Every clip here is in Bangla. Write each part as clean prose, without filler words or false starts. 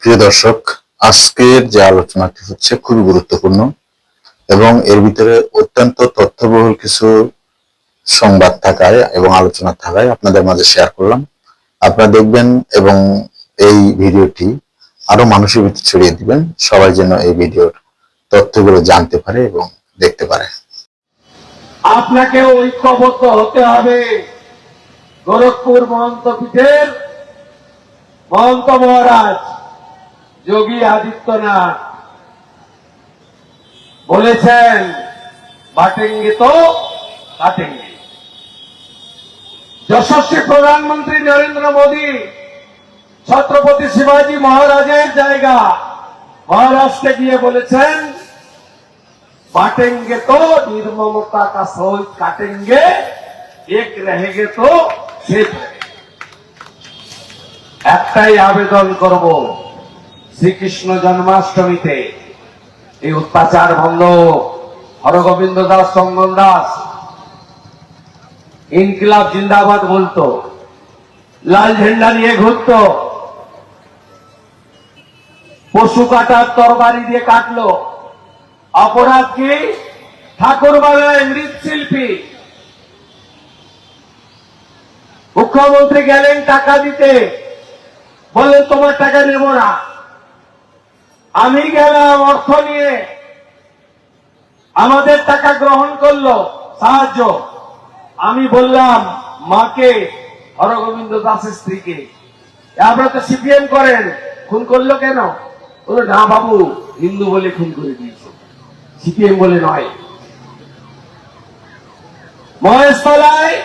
প্রিয় দর্শক, আজকের যে আলোচনাটি হচ্ছে খুবই গুরুত্বপূর্ণ এবং এর ভিতরে অত্যন্ত তথ্যবহুল কিছু সংবাদ থাকায় এবং আলোচনা থাকায় আপনাদের মাঝে শেয়ার করলাম। আপনারা দেখবেন এবং এই ভিডিওটি আরো মানুষের ভিতরে ছড়িয়ে দিবেন, সবাই যেন এই ভিডিওর তথ্যগুলো জানতে পারে এবং দেখতে পারে। আপনাকে ঐক্যবদ্ধ হতে হবে। গোরখপুর মহন্ত পীঠের মহন্ত মহারাজ যোগী আদিত্যনাথ বলেছেন, বাটেঙ্গে তো কাটেঙ্গে। যশস্বী প্রধানমন্ত্রী নরেন্দ্র মোদী ছত্রপতি শিবাজী মহারাজের জায়গা মহারাষ্ট্রে গিয়ে বলেছেন, बांटेंगे तो निर्ममता का सोच काटेंगे, एक रहेंगे तो सिर्फ একটাই আবেদন করব, শ্রীকৃষ্ণ জন্মাষ্টমীতে এই অত্যাচার বন্ধ। হরগোবিন্দ দাস চন্দন দাস ইনকিলাব জিন্দাবাদ বলতো, লাল ঝেন্ডা নিয়ে ঘুরতো, পশু কাটার তরবারি দিয়ে কাটলো। অপরাধ কি? ঠাকুর বাংলায় মৃৎশিল্পী। মুখ্যমন্ত্রী গেলেন টাকা দিতে, বললেন তোমার টাকা নেব না। আমি গেলাম অর্থ নিয়ে, আমাদের টাকা গ্রহণ করলো সাহায্য। আমি বললাম মাকে, হরগোবিন্দ দাসের স্ত্রীকে, আপনারা তো সিপিএম করেন, খুন করলো কেন? বললো না বাবু, হিন্দু বলে খুন করে দিয়েছে, সিপিএম বলে নয়। মহেশতলায়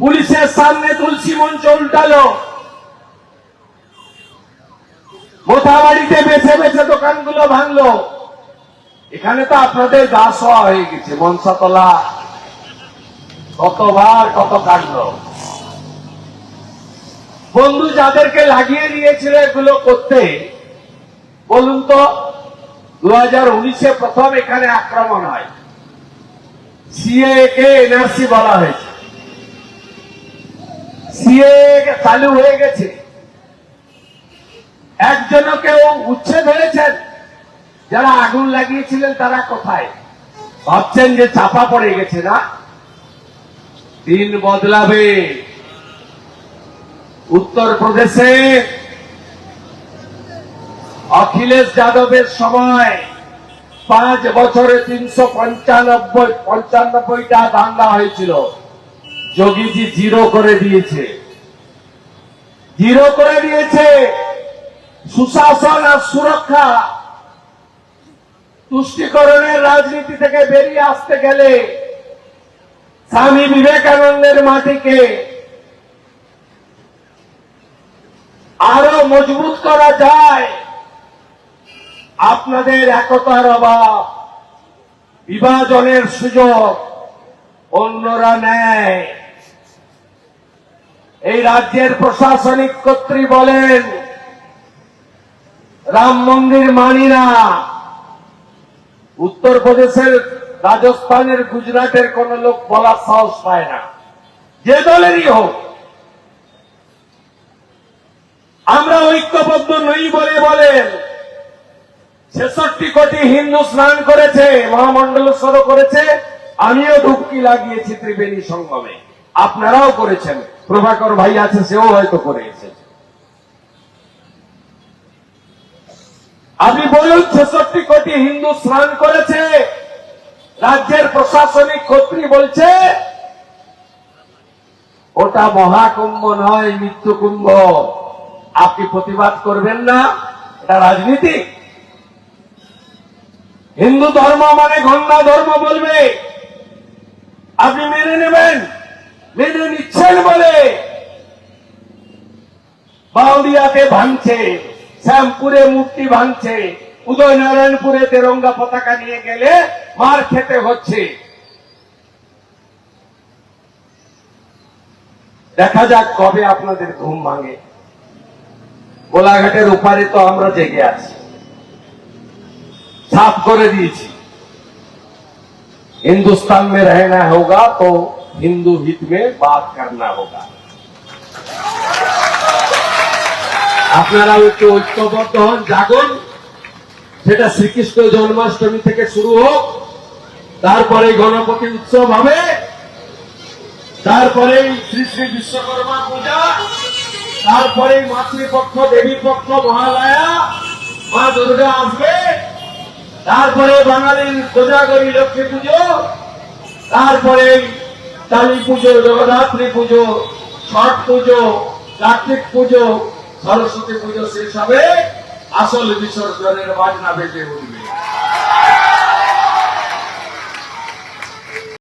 পুলিশের সামনে তুলসী মঞ্চ উল্টালো, মোথাবাড়িতে বেছে বেছে দোকানগুলো ভাঙলো। এখানে তো আপনাদের গা শোয়া হয়ে গেছে। মনসাতলা কতবার কত কাণ্ড। বন্ধু যাদেরকে লাগিয়ে দিয়েছিল এগুলো করতে, বলুন তো, 2019-এ প্রথম এখানে আক্রমণ হয়, সিএ কে এনআরসি বলা হয়েছে, সিএ চালু হয়ে গেছে, একজনকেও উচ্ছেদ হয়েছেন। যারা আগুন লাগিয়েছিলেন তারা কোথায়? ভাবছেন যে চাপা পড়ে গেছে না? দিন বদলাবে। উত্তরপ্রদেশে অখিলেশ যাদবের সময় 5 বছরে 395টা দাঙ্গা হয়েছিল। যোগীজি জিরো করে দিয়েছে, জিরো করে দিয়েছে। সুশাসন আর সুরক্ষা, তুষ্টিকরণের রাজনীতি থেকে বেরিয়ে আসতে গেলে স্বামী বিবেকানন্দের মাটিকে আরো মজবুত করা যায়। আপনাদের একতার অভাব, বিভাজনের সুযোগ অন্যরা নেয়। এই রাজ্যের প্রশাসনিক কর্তৃ বলেন রাম মন্দির মানি না। উত্তরপ্রদেশের, রাজস্থানের, গুজরাটের কোন লোক বলার সাহস পায় না, যে দলেরই হোক। আমরা ঐক্যবদ্ধ নই বলে বলেন 66 কোটি হিন্দু স্নান করেছে, মহামণ্ডলেশ্বরও করেছে, আমিও ডুবকি লাগিয়েছি ত্রিবেণী সঙ্গমে, আপনারাও করেছেন। প্রভাকর ভাই আছে, সেও হয়তো করে এসেছে। আপনি বলুন 66 কোটি হিন্দু স্নান করেছে, রাজ্যের প্রশাসনিক কর্তৃ বলছে ওটা মহাকুম্ভ নয়, মৃত্যুকুম্ভ। আপনি প্রতিবাদ করবেন না? এটা রাজনীতি। হিন্দু ধর্ম মানে গঙ্গা ধর্ম বলবে, আপনি মেনে নেবেন? মেনে নিচ্ছেন বলে বাউরিয়াতে ভাঙছে, শ্যামপুরে মূর্তি ভাঙছে, উদয়নারায়ণপুরে তেরঙ্গা পতাকা নিয়ে গেলে মার খেতে হচ্ছে। দেখা যাক কবে আপনাদের ঘুম ভাঙে। গোলাঘাটের উপারে তো আমরা জেগে আছি, साफ করে দিয়েছি, हिंदुस्तान में रहना होगा तो हिंदू हित में बात करना होगा। আপনারাও একটু ঐক্যবদ্ধ হন, জাগুন। সেটা শ্রীকৃষ্ণ জন্মাষ্টমী থেকে শুরু হোক, তারপরে গণপতি উৎসব হবে, তারপরে শ্রী শ্রী বিশ্বকর্মা পূজা, তারপরে মাতৃপক্ষ, দেবী পক্ষ, মহালয়া, মা দুর্গা আসবে, তারপরে বাঙালির কোজাগরী লক্ষ্মী পুজো, তারপরে কালী পুজো, জগদ্ধাত্রী পুজো, ছট পুজো, কার্তিক পুজো, সরস্বতী পুজো শেষ হবে, আসল বিসর্জনের বাজনা বেজে উঠবে।